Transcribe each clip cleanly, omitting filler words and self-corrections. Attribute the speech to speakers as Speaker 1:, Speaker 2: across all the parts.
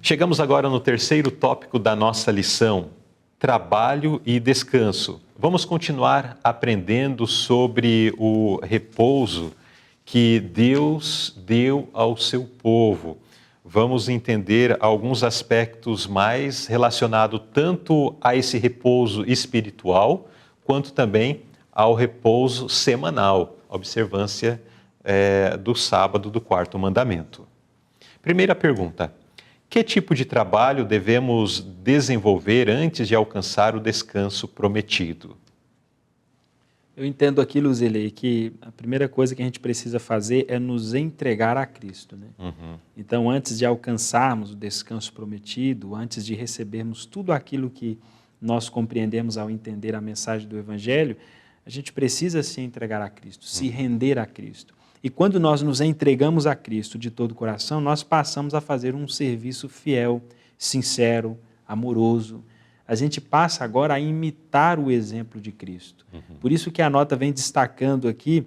Speaker 1: Chegamos agora no terceiro tópico da nossa lição, trabalho e descanso. Vamos continuar aprendendo sobre o repouso que Deus deu ao seu povo. Vamos entender alguns aspectos mais relacionados tanto a esse repouso espiritual, quanto também ao repouso semanal, observância do sábado do quarto mandamento. Primeira pergunta: que tipo de trabalho devemos desenvolver antes de alcançar o descanso prometido?
Speaker 2: Eu entendo aqui, Luzilei, que a primeira coisa que a gente precisa fazer é nos entregar a Cristo, né? Então, antes de alcançarmos o descanso prometido, antes de recebermos tudo aquilo que nós compreendemos ao entender a mensagem do Evangelho, a gente precisa se entregar a Cristo, se render a Cristo. E quando nós nos entregamos a Cristo de todo o coração, nós passamos a fazer um serviço fiel, sincero, amoroso. A gente passa agora a imitar o exemplo de Cristo. Por isso que a nota vem destacando aqui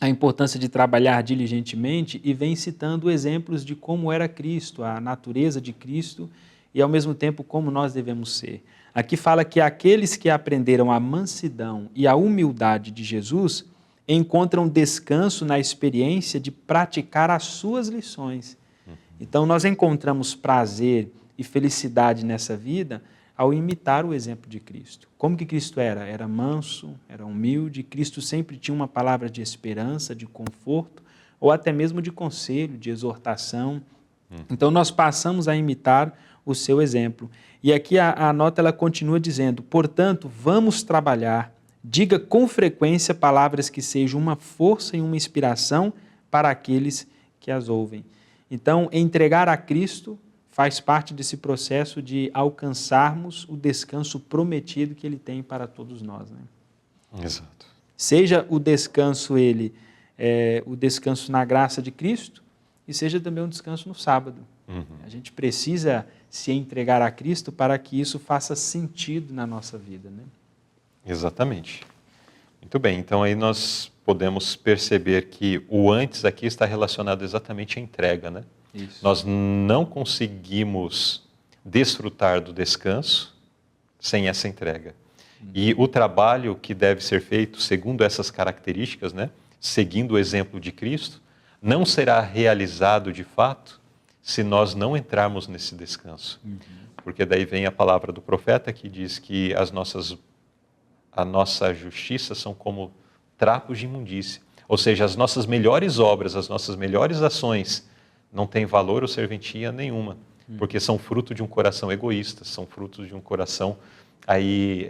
Speaker 2: a importância de trabalhar diligentemente e vem citando exemplos de como era Cristo, a natureza de Cristo e, ao mesmo tempo, como nós devemos ser. Aqui fala que aqueles que aprenderam a mansidão e a humildade de Jesus encontram descanso na experiência de praticar as suas lições. Então, nós encontramos prazer e felicidade nessa vida ao imitar o exemplo de Cristo. Como que Cristo era? Era manso, era humilde, Cristo sempre tinha uma palavra de esperança, de conforto, ou até mesmo de conselho, de exortação. Então, nós passamos a imitar o seu exemplo. E aqui a nota ela continua dizendo: portanto, vamos trabalhar. Diga com frequência palavras que sejam uma força e uma inspiração para aqueles que as ouvem. Então, entregar a Cristo faz parte desse processo de alcançarmos o descanso prometido que Ele tem para todos nós, né?
Speaker 1: Exato.
Speaker 2: Seja o descanso o descanso na graça de Cristo, e seja também um descanso no sábado. A gente precisa se entregar a Cristo para que isso faça sentido na nossa vida, né?
Speaker 1: Exatamente. Muito bem, então aí nós podemos perceber que o antes aqui está relacionado exatamente à entrega, né?
Speaker 2: Isso.
Speaker 1: Nós não conseguimos desfrutar do descanso sem essa entrega. E o trabalho que deve ser feito segundo essas características, né? Seguindo o exemplo de Cristo, não será realizado de fato se nós não entrarmos nesse descanso. Porque daí vem a palavra do profeta que diz que a nossa justiça são como trapos de imundícia. Ou seja, as nossas melhores obras, as nossas melhores ações não têm valor ou serventia nenhuma, porque são fruto de um coração egoísta, são fruto de um coração aí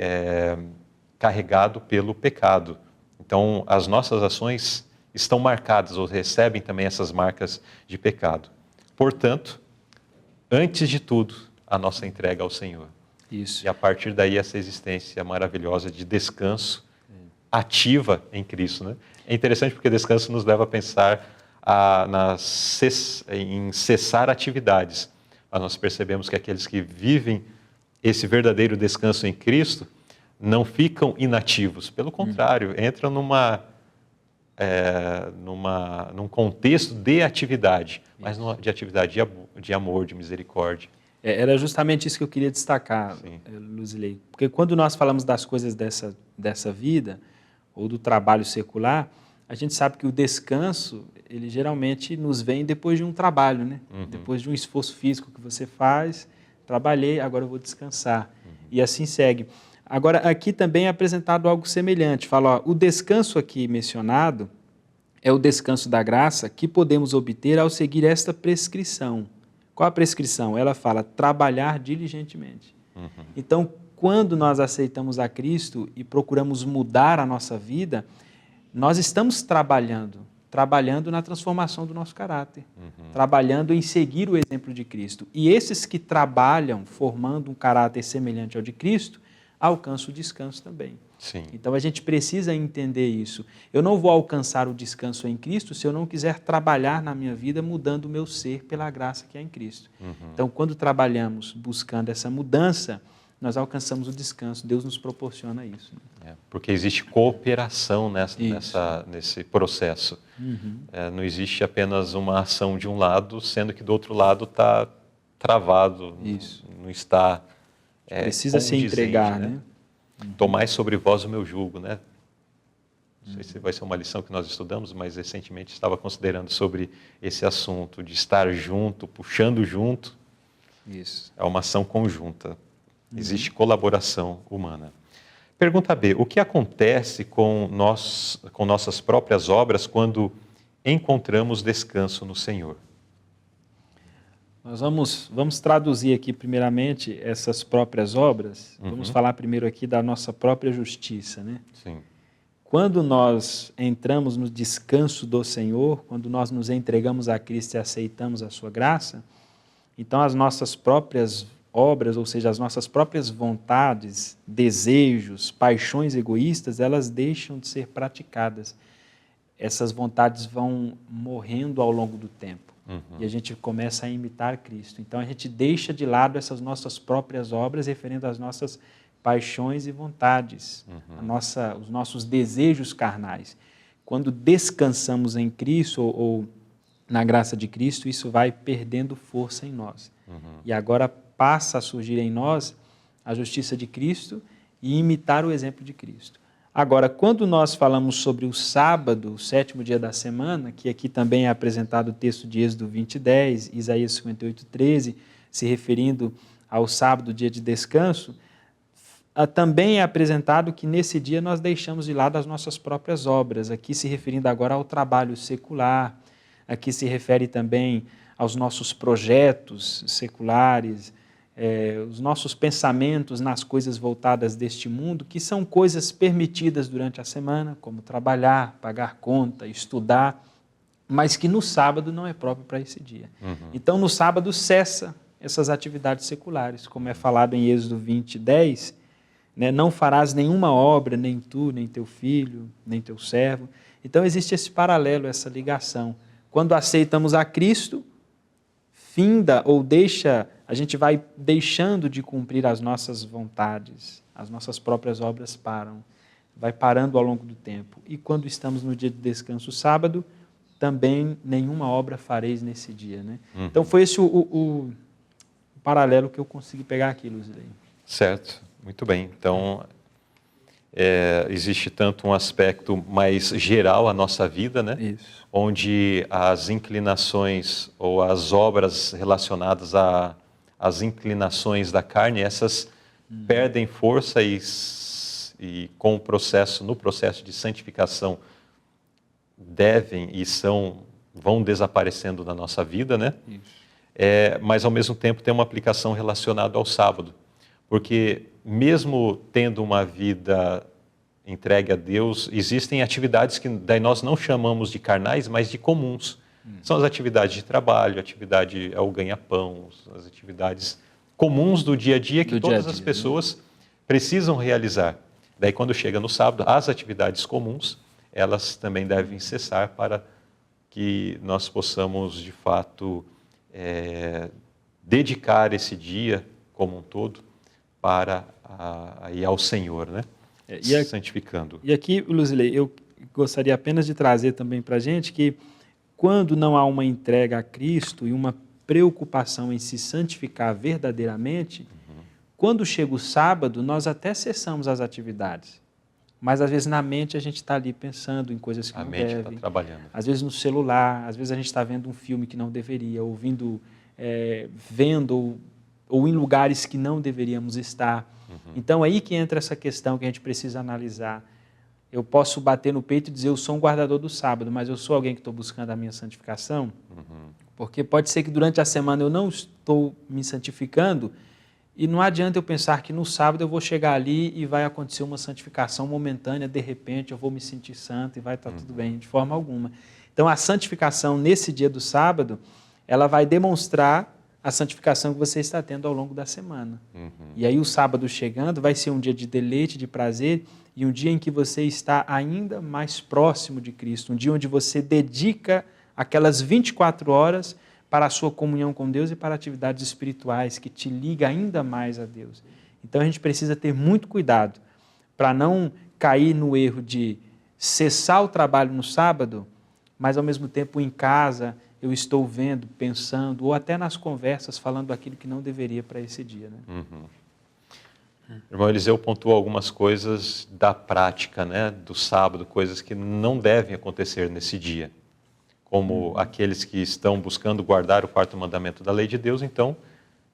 Speaker 1: carregado pelo pecado. Então, as nossas ações estão marcadas ou recebem também essas marcas de pecado. Portanto, antes de tudo, a nossa entrega ao Senhor.
Speaker 2: Isso.
Speaker 1: E a partir daí essa existência maravilhosa de descanso ativa em Cristo, né? É interessante porque descanso nos leva a pensar em cessar atividades. Mas nós percebemos que aqueles que vivem esse verdadeiro descanso em Cristo não ficam inativos. Pelo contrário, entram num contexto de atividade, mas de atividade de amor, de misericórdia.
Speaker 2: Era justamente isso que eu queria destacar, Luzilei. Porque quando nós falamos das coisas dessa vida, ou do trabalho secular, a gente sabe que o descanso, ele geralmente nos vem depois de um trabalho, né? Depois de um esforço físico que você faz, trabalhei, agora eu vou descansar. E assim segue. Agora, aqui também é apresentado algo semelhante. Fala, ó, o descanso aqui mencionado é o descanso da graça que podemos obter ao seguir esta prescrição. Qual a prescrição? Ela fala, trabalhar diligentemente. Então, quando nós aceitamos a Cristo e procuramos mudar a nossa vida, nós estamos trabalhando na transformação do nosso caráter, trabalhando em seguir o exemplo de Cristo. E esses que trabalham formando um caráter semelhante ao de Cristo, alcançam o descanso também.
Speaker 1: Sim.
Speaker 2: Então, a gente precisa entender isso. Eu não vou alcançar o descanso em Cristo se eu não quiser trabalhar na minha vida mudando o meu ser pela graça que é em Cristo. Então, quando trabalhamos buscando essa mudança, nós alcançamos o descanso. Deus nos proporciona isso.
Speaker 1: Porque existe cooperação nesse processo. Não existe apenas uma ação de um lado, sendo que do outro lado está travado,
Speaker 2: Isso.
Speaker 1: não está
Speaker 2: Precisa se
Speaker 1: condizente,
Speaker 2: entregar,
Speaker 1: né?
Speaker 2: né?
Speaker 1: Tomai sobre vós o meu jugo, né? Não sei se vai ser uma lição que nós estudamos, mas recentemente estava considerando sobre esse assunto de estar junto, puxando junto.
Speaker 2: Isso.
Speaker 1: É uma ação conjunta. Existe colaboração humana. Pergunta B. O que acontece com nossas próprias obras quando encontramos descanso no Senhor?
Speaker 2: Nós vamos traduzir aqui primeiramente essas próprias obras. Vamos falar primeiro aqui da nossa própria justiça, né?
Speaker 1: Sim.
Speaker 2: Quando nós entramos no descanso do Senhor, quando nós nos entregamos a Cristo e aceitamos a sua graça, então as nossas próprias obras, ou seja, as nossas próprias vontades, desejos, paixões egoístas, elas deixam de ser praticadas. Essas vontades vão morrendo ao longo do tempo. E a gente começa a imitar Cristo. Então a gente deixa de lado essas nossas próprias obras referendo às nossas paixões e vontades, os nossos desejos carnais. Quando descansamos em Cristo ou na graça de Cristo, isso vai perdendo força em nós. E agora passa a surgir em nós a justiça de Cristo e imitar o exemplo de Cristo. Agora, quando nós falamos sobre o sábado, o 7º dia da semana, que aqui também é apresentado o texto de Êxodo 20:10, Isaías 58:13, se referindo ao sábado, dia de descanso, também é apresentado que nesse dia nós deixamos de lado as nossas próprias obras, aqui se referindo agora ao trabalho secular, aqui se refere também aos nossos projetos seculares, os nossos pensamentos nas coisas voltadas deste mundo, que são coisas permitidas durante a semana, como trabalhar, pagar conta, estudar, mas que no sábado não é próprio para esse dia. Então, no sábado cessa essas atividades seculares, como é falado em Êxodo 20:10, né? Não farás nenhuma obra, nem tu, nem teu filho, nem teu servo. Então, existe esse paralelo, essa ligação. Quando aceitamos a Cristo, finda ou deixa, a gente vai deixando de cumprir as nossas vontades, as nossas próprias obras param, vai parando ao longo do tempo. E quando estamos no dia de descanso, sábado, também nenhuma obra fareis nesse dia, né? Então foi esse o paralelo que eu consegui pegar aqui, Luzilei.
Speaker 1: Certo, muito bem. Então, existe tanto um aspecto mais geral à nossa vida, né?
Speaker 2: Isso.
Speaker 1: Onde as inclinações ou as obras relacionadas às inclinações da carne, essas perdem força e com no processo de santificação, vão desaparecendo da nossa vida, né?
Speaker 2: Isso.
Speaker 1: Mas ao mesmo tempo tem uma aplicação relacionada ao sábado, porque mesmo tendo uma vida entregue a Deus, existem atividades que daí nós não chamamos de carnais, mas de comuns. São as atividades de trabalho, o ganha-pão, as atividades comuns do dia a dia que todas as pessoas precisam realizar. Daí quando chega no sábado, as atividades comuns, elas também devem cessar para que nós possamos, de fato, dedicar esse dia como um todo para ir ao Senhor, né? Santificando.
Speaker 2: E aqui, Luzilei, eu gostaria apenas de trazer também para a gente que quando não há uma entrega a Cristo e uma preocupação em se santificar verdadeiramente, quando chega o sábado, nós até cessamos as atividades. Mas às vezes na mente a gente está ali pensando em coisas que não devem. A mente está
Speaker 1: trabalhando.
Speaker 2: Às vezes no celular, às vezes a gente está vendo um filme que não deveria, vendo ou em lugares que não deveríamos estar. Então, aí que entra essa questão que a gente precisa analisar. Eu posso bater no peito e dizer, eu sou um guardador do sábado, mas eu sou alguém que estou buscando a minha santificação? Porque pode ser que durante a semana eu não estou me santificando e não adianta eu pensar que no sábado eu vou chegar ali e vai acontecer uma santificação momentânea, de repente eu vou me sentir santo e vai estar tudo bem, de forma alguma. Então, a santificação nesse dia do sábado, ela vai demonstrar a santificação que você está tendo ao longo da semana. E aí o sábado chegando vai ser um dia de deleite, de prazer, e um dia em que você está ainda mais próximo de Cristo, um dia onde você dedica aquelas 24 horas para a sua comunhão com Deus e para atividades espirituais que te liga ainda mais a Deus. Então a gente precisa ter muito cuidado para não cair no erro de cessar o trabalho no sábado, mas ao mesmo tempo em casa eu estou vendo, pensando, ou até nas conversas falando aquilo que não deveria para esse dia, né?
Speaker 1: Irmão Eliseu pontuou algumas coisas da prática, né, do sábado, coisas que não devem acontecer nesse dia. Como aqueles que estão buscando guardar o quarto mandamento da lei de Deus, então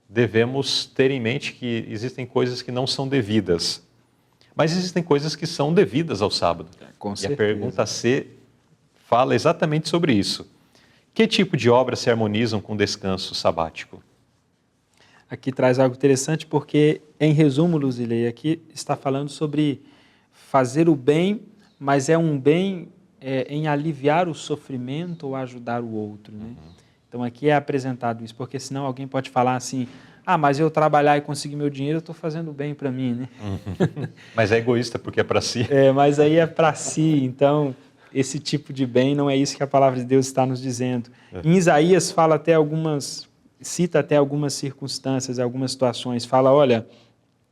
Speaker 1: devemos ter em mente que existem coisas que não são devidas, mas existem coisas que são devidas ao sábado.
Speaker 2: Com
Speaker 1: e
Speaker 2: certeza.
Speaker 1: a pergunta C fala exatamente sobre isso. Que tipo de obras se harmonizam com o descanso sabático?
Speaker 2: Aqui traz algo interessante porque, em resumo, Luzilei, aqui está falando sobre fazer o bem, mas é um bem em aliviar o sofrimento ou ajudar o outro, né? Então aqui é apresentado isso, porque senão alguém pode falar assim, mas eu trabalhar e conseguir meu dinheiro, eu estou fazendo bem para mim, né?
Speaker 1: Mas é egoísta porque é para si.
Speaker 2: Mas aí é para si, então esse tipo de bem não é isso que a palavra de Deus está nos dizendo. Em Isaías cita até algumas circunstâncias, algumas situações, fala, olha,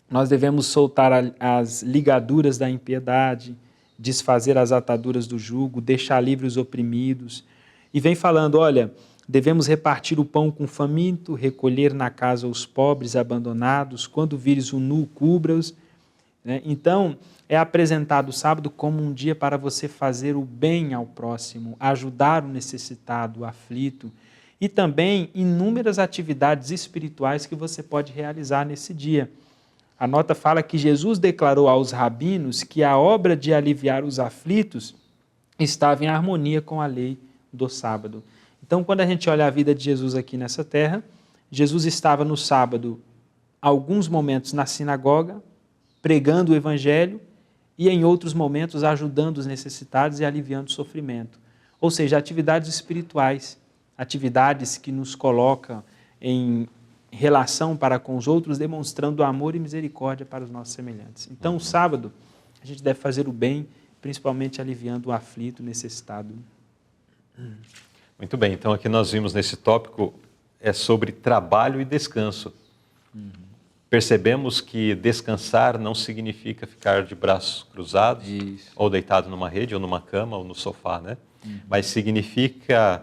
Speaker 2: nós devemos soltar as ligaduras da impiedade, desfazer as ataduras do jugo, deixar livres os oprimidos, e vem falando, olha, devemos repartir o pão com o faminto, recolher na casa os pobres abandonados, quando vires o nu, cubra-os. Né? Então, é apresentado o sábado como um dia para você fazer o bem ao próximo, ajudar o necessitado, o aflito, e também inúmeras atividades espirituais que você pode realizar nesse dia. A nota fala que Jesus declarou aos rabinos que a obra de aliviar os aflitos estava em harmonia com a lei do sábado. Então, quando a gente olha a vida de Jesus aqui nessa terra, Jesus estava no sábado, alguns momentos na sinagoga, pregando o evangelho, e em outros momentos ajudando os necessitados e aliviando o sofrimento. Ou seja, atividades espirituais, atividades que nos colocam em relação para com os outros, demonstrando amor e misericórdia para os nossos semelhantes. Então, o sábado, a gente deve fazer o bem, principalmente aliviando o aflito, o necessitado.
Speaker 1: Muito bem, então aqui nós vimos nesse tópico sobre trabalho e descanso. Percebemos que descansar não significa ficar de braços cruzados, ou deitado numa rede, ou numa cama, ou no sofá, né? Mas significa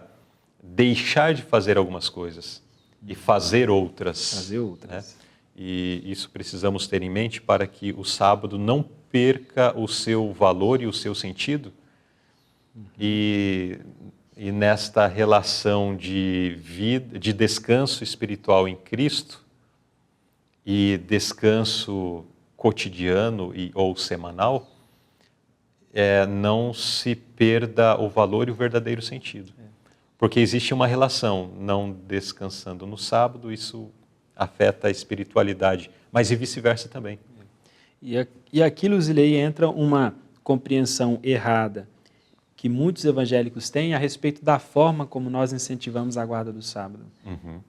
Speaker 1: deixar de fazer algumas coisas e fazer outras. Né? E isso precisamos ter em mente para que o sábado não perca o seu valor e o seu sentido. E nesta relação de vida, de descanso espiritual em Cristo e descanso cotidiano ou semanal, não se perda o valor e o verdadeiro sentido. Porque existe uma relação, não descansando no sábado, isso afeta a espiritualidade, mas e vice-versa também.
Speaker 2: E aqui, Luzilei, entra uma compreensão errada que muitos evangélicos têm a respeito da forma como nós incentivamos a guarda do sábado.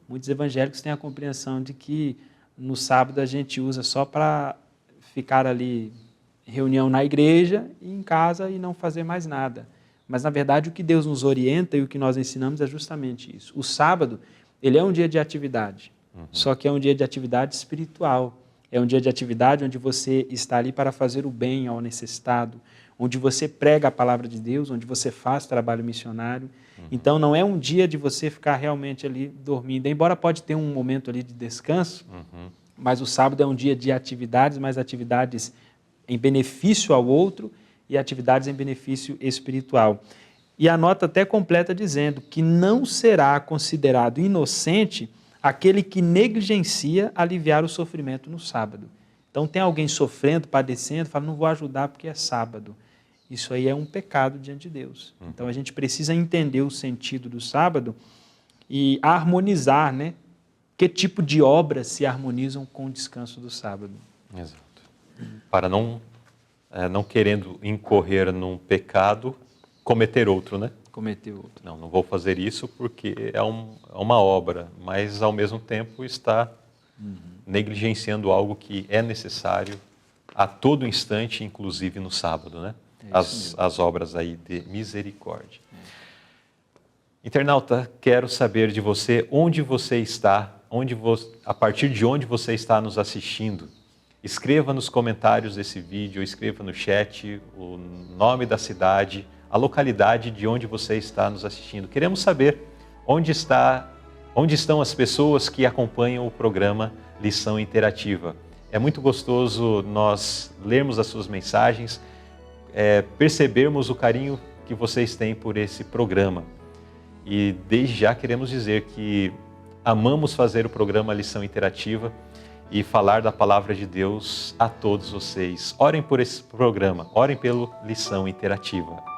Speaker 2: Muitos evangélicos têm a compreensão de que no sábado a gente usa só para ficar ali, reunião na igreja e em casa e não fazer mais nada. Mas, na verdade, o que Deus nos orienta e o que nós ensinamos é justamente isso. O sábado, ele é um dia de atividade, só que é um dia de atividade espiritual. É um dia de atividade onde você está ali para fazer o bem ao necessitado, onde você prega a palavra de Deus, onde você faz trabalho missionário. Então, não é um dia de você ficar realmente ali dormindo. Embora pode ter um momento ali de descanso, mas o sábado é um dia de atividades, mas atividades em benefício ao outro, e atividades em benefício espiritual. E a nota até completa dizendo que não será considerado inocente aquele que negligencia aliviar o sofrimento no sábado. Então tem alguém sofrendo, padecendo, fala, não vou ajudar porque é sábado. Isso aí é um pecado diante de Deus. Então a gente precisa entender o sentido do sábado e harmonizar, né? Que tipo de obras se harmonizam com o descanso do sábado.
Speaker 1: Exato. Para não querendo incorrer num pecado, cometer outro, né?
Speaker 2: Cometer outro.
Speaker 1: Não vou fazer isso porque é uma obra, mas ao mesmo tempo está negligenciando algo que é necessário a todo instante, inclusive no sábado, né? As obras aí de misericórdia. Internauta, quero saber de você onde você está, a partir de onde você está nos assistindo. Escreva nos comentários desse vídeo, escreva no chat o nome da cidade, a localidade de onde você está nos assistindo. Queremos saber Onde estão as pessoas que acompanham o programa Lição Interativa? É muito gostoso nós lermos as suas mensagens, percebermos o carinho que vocês têm por esse programa. E desde já queremos dizer que amamos fazer o programa Lição Interativa e falar da Palavra de Deus a todos vocês. Orem por esse programa, orem pelo Lição Interativa.